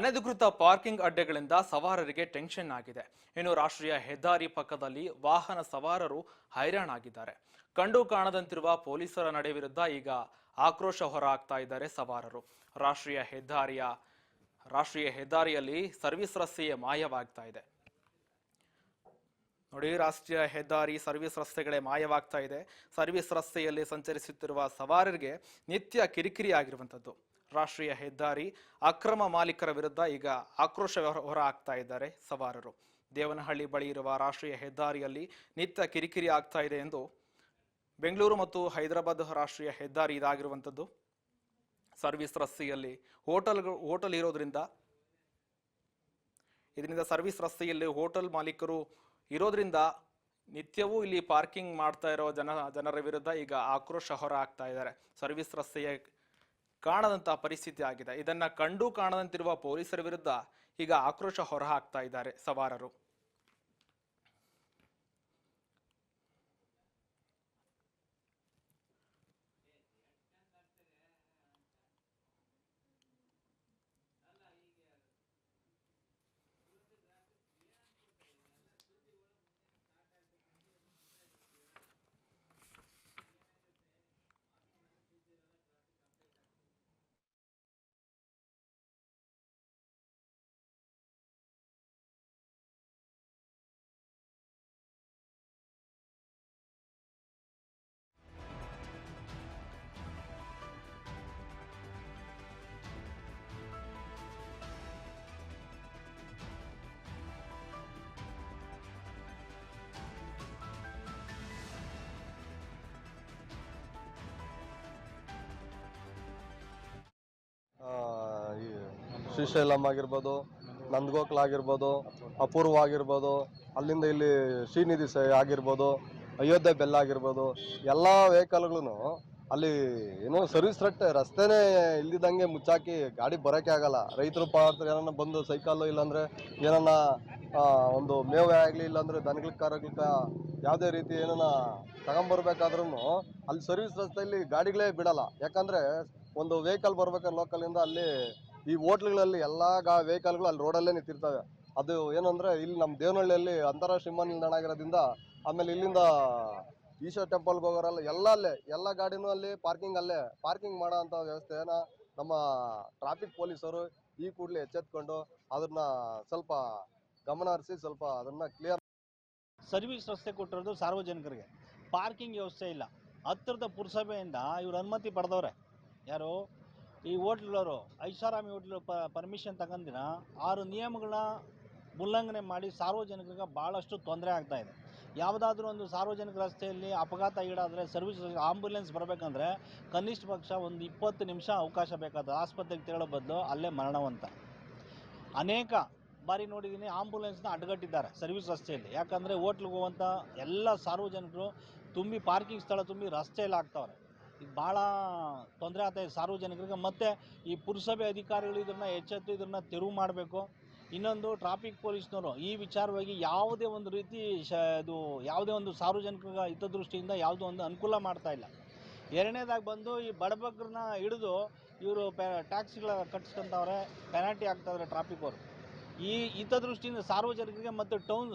ಅನಧಿಕೃತ ಪಾರ್ಕಿಂಗ್ ಅಡ್ಡೆಗಳಿಂದ ಸವಾರರಿಗೆ ಟೆನ್ಷನ್ ಆಗಿದೆ. ಇನ್ನು ರಾಷ್ಟ್ರೀಯ ಹೆದ್ದಾರಿ ಪಕ್ಕದಲ್ಲಿ ವಾಹನ ಸವಾರರು ಹೈರಾಣಾಗಿದ್ದಾರೆ. ಕಂಡು ಕಾಣದಂತಿರುವ ಪೊಲೀಸರ ನಡೆ ವಿರುದ್ಧ ಈಗ ಆಕ್ರೋಶ ಹೊರಹಾಕ್ತಾ ಇದ್ದಾರೆ ಸವಾರರು. ರಾಷ್ಟ್ರೀಯ ಹೆದ್ದಾರಿಯಲ್ಲಿ ಸರ್ವಿಸ್ ರಸ್ತೆಯೇ ಮಾಯವಾಗ್ತಾ ಇದೆ. ನೋಡಿ, ರಾಷ್ಟ್ರೀಯ ಹೆದ್ದಾರಿ ಸರ್ವಿಸ್ ರಸ್ತೆಗಳೇ ಮಾಯವಾಗ್ತಾ ಇದೆ. ಸರ್ವಿಸ್ ರಸ್ತೆಯಲ್ಲಿ ಸಂಚರಿಸುತ್ತಿರುವ ಸವಾರರಿಗೆ ನಿತ್ಯ ಕಿರಿಕಿರಿ ಆಗಿರುವಂಥದ್ದು. ರಾಷ್ಟ್ರೀಯ ಹೆದ್ದಾರಿ ಅಕ್ರಮ ಮಾಲೀಕರ ವಿರುದ್ಧ ಈಗ ಆಕ್ರೋಶ ಹೊರ ಹಾಕ್ತಾ ಇದ್ದಾರೆ ಸವಾರರು. ದೇವನಹಳ್ಳಿ ಬಳಿ ಇರುವ ರಾಷ್ಟ್ರೀಯ ಹೆದ್ದಾರಿಯಲ್ಲಿ ನಿತ್ಯ ಕಿರಿಕಿರಿ ಆಗ್ತಾ ಇದೆ ಎಂದು ಬೆಂಗಳೂರು ಮತ್ತು ಹೈದರಾಬಾದ್ ರಾಷ್ಟ್ರೀಯ ಹೆದ್ದಾರಿ ಇದಾಗಿರುವಂಥದ್ದು. ಸರ್ವಿಸ್ ರಸ್ತೆಯಲ್ಲಿ ಹೋಟೆಲ್ ಇರೋದ್ರಿಂದ ಇದರಿಂದ ಸರ್ವಿಸ್ ರಸ್ತೆಯಲ್ಲಿ ಹೋಟೆಲ್ ಮಾಲೀಕರು ಇರೋದ್ರಿಂದ ನಿತ್ಯವೂ ಇಲ್ಲಿ ಪಾರ್ಕಿಂಗ್ ಮಾಡ್ತಾ ಇರೋ ಜನರ ವಿರುದ್ಧ ಈಗ ಆಕ್ರೋಶ ಹೊರ ಹಾಕ್ತಾ ಇದ್ದಾರೆ. ಸರ್ವಿಸ್ ರಸ್ತೆಯ ಕಾಣದಂತಹ ಪರಿಸ್ಥಿತಿ ಆಗಿದೆ. ಇದನ್ನ ಕಂಡು ಕಾಣದಂತಿರುವ ಪೊಲೀಸರ ವಿರುದ್ಧ ಈಗ ಆಕ್ರೋಶ ಹೊರ ಹಾಕ್ತಾ ಇದ್ದಾರೆ ಸವಾರರು. ಶ್ರೀಶೈಲಂ ಆಗಿರ್ಬೋದು, ನಂದಗೋಕಲ್ ಆಗಿರ್ಬೋದು, ಅಪೂರ್ವ ಆಗಿರ್ಬೋದು, ಅಲ್ಲಿಂದ ಇಲ್ಲಿ ಶ್ರೀನಿಧಿ ಆಗಿರ್ಬೋದು, ಅಯೋಧ್ಯೆ ಬೆಲ್ಲ ಆಗಿರ್ಬೋದು, ಎಲ್ಲ ವೆಹಿಕಲ್ಗಳು ಅಲ್ಲಿ ಏನೋ ಸರ್ವಿಸ್ ರಸ್ತೆನೇ ಇಲ್ದಿದ್ದಂಗೆ ಮುಚ್ಚಾಕಿ ಗಾಡಿ ಬರೋಕೆ ಆಗಲ್ಲ. ರೈತರು ಪಾಡ್ತಾರೆ, ಏನನ್ನ ಬಂದು ಸೈಕಲ್ಲು ಇಲ್ಲಾಂದ್ರೆ ಏನನ್ನ ಒಂದು ಮೇವೆ ಆಗಲಿ ಇಲ್ಲಾಂದ್ರೆ ದನಗಳ ಯಾವುದೇ ರೀತಿ ಏನನ್ನ ತಗೊಂಬರ್ಬೇಕಾದ್ರೂ ಅಲ್ಲಿ ಸರ್ವಿಸ್ ರಸ್ತೆಯಲ್ಲಿ ಗಾಡಿಗಳೇ ಬಿಡಲ್ಲ. ಯಾಕಂದ್ರೆ ಒಂದು ವೆಹಿಕಲ್ ಬರ್ಬೇಕಾದ್ರೆ ಲೋಕಲಿಂದ ಅಲ್ಲಿ ಈ ಹೋಟ್ಲ್ಗಳಲ್ಲಿ ಎಲ್ಲ ವೆಹಿಕಲ್ಗಳು ಅಲ್ಲಿ ರೋಡಲ್ಲೇ ನಿಂತಿರ್ತವೆ. ಅದು ಏನಂದ್ರೆ ಇಲ್ಲಿ ನಮ್ಮ ದೇವನಹಳ್ಳಿಯಲ್ಲಿ ಅಂತಾರಾಷ್ಟ್ರೀಯ ವಿಮಾನ ನಿಲ್ದಾಣ ಆಗಿರೋದ್ರಿಂದ, ಆಮೇಲೆ ಇಲ್ಲಿಂದ ಈಶ್ವರ ಟೆಂಪಲ್ಗೆ ಹೋಗೋರಲ್ಲ ಎಲ್ಲ ಗಾಡಿನೂ ಅಲ್ಲಿ ಪಾರ್ಕಿಂಗ್ ಮಾಡೋ ಅಂಥ ವ್ಯವಸ್ಥೆನ ನಮ್ಮ ಟ್ರಾಫಿಕ್ ಪೊಲೀಸರು ಈ ಕೂಡಲೇ ಎಚ್ಚೆತ್ಕೊಂಡು ಅದನ್ನ ಸ್ವಲ್ಪ ಗಮನ ಹರಿಸಿ ಸ್ವಲ್ಪ ಅದನ್ನ ಕ್ಲಿಯರ್. ಸರ್ವಿಸ್ ರಸ್ತೆ ಕೊಟ್ಟಿರೋದು ಸಾರ್ವಜನಿಕರಿಗೆ, ಪಾರ್ಕಿಂಗ್ ವ್ಯವಸ್ಥೆ ಇಲ್ಲ. ಹತ್ತಿರದ ಪುರಸಭೆಯಿಂದ ಇವ್ರು ಅನುಮತಿ ಪಡೆದವ್ರೆ. ಯಾರು? ಈ ಹೋಟ್ಲವರು ಐಷಾರಾಮಿ ಹೋಟ್ಲು ಪರ್ಮಿಷನ್ ತಗೊಂಡಿನ 6 ನಿಯಮಗಳನ್ನ ಉಲ್ಲಂಘನೆ ಮಾಡಿ ಸಾರ್ವಜನಿಕರಿಗೆ ಭಾಳಷ್ಟು ತೊಂದರೆ ಆಗ್ತಾ ಇದೆ. ಯಾವುದಾದ್ರೂ ಒಂದು ಸಾರ್ವಜನಿಕ ರಸ್ತೆಯಲ್ಲಿ ಅಪಘಾತ ಈಡಾದರೆ ಸರ್ವಿಸ್ ಆಂಬ್ಯುಲೆನ್ಸ್ ಬರಬೇಕಂದ್ರೆ ಕನಿಷ್ಠ ಪಕ್ಷ ಒಂದು 20 ನಿಮಿಷ ಅವಕಾಶ ಬೇಕಾದ. ಆಸ್ಪತ್ರೆಗೆ ತೆರಳೋ ಬದಲು ಅಲ್ಲೇ ಮರಣವಂತ. ಅನೇಕ ಬಾರಿ ನೋಡಿದ್ದೀನಿ, ಆಂಬ್ಯುಲೆನ್ಸ್ನ ಅಡ್ಗಟ್ಟಿದ್ದಾರೆ ಸರ್ವಿಸ್ ರಸ್ತೆಯಲ್ಲಿ. ಯಾಕಂದರೆ ಹೋಟ್ಲಿಗೆ ಹೋಗುವಂಥ ಎಲ್ಲ ಸಾರ್ವಜನಿಕರು ತುಂಬಿ ಪಾರ್ಕಿಂಗ್ ಸ್ಥಳ ತುಂಬಿ ರಸ್ತೆಯಲ್ಲಿ ಆಗ್ತಾವ್ರೆ. ಇದು ಭಾಳ ತೊಂದರೆ ಆಗ್ತಾಯಿದೆ ಸಾರ್ವಜನಿಕರಿಗೆ. ಮತ್ತು ಈ ಪುರಸಭೆ ಅಧಿಕಾರಿಗಳು ಇದನ್ನು ಎಚ್ಚೆತ್ತು ಇದನ್ನು ತೆರವು ಮಾಡಬೇಕು. ಇನ್ನೊಂದು, ಟ್ರಾಫಿಕ್ ಪೊಲೀಸ್ನವರು ಈ ವಿಚಾರವಾಗಿ ಯಾವುದೇ ಒಂದು ರೀತಿ ಯಾವುದೇ ಒಂದು ಸಾರ್ವಜನಿಕರ ಹಿತದೃಷ್ಟಿಯಿಂದ ಯಾವುದೋ ಒಂದು ಅನುಕೂಲ ಮಾಡ್ತಾ ಇಲ್ಲ. ಎರಡನೇದಾಗಿ ಬಂದು ಈ ಬಡಬಗ್ರನ್ನ ಹಿಡಿದು ಇವರು ಟ್ಯಾಕ್ಸಿಗಳ ಕಟ್ಟಿಸ್ಕೊಂತವ್ರೆ, ಪೆನಾಲ್ಟಿ ಆಗ್ತಾವ್ರೆ ಟ್ರಾಫಿಕ್ ಅವರು. ಈ ಹಿತದೃಷ್ಟಿಯಿಂದ ಸಾರ್ವಜನಿಕರಿಗೆ ಮತ್ತು ಟೌನ್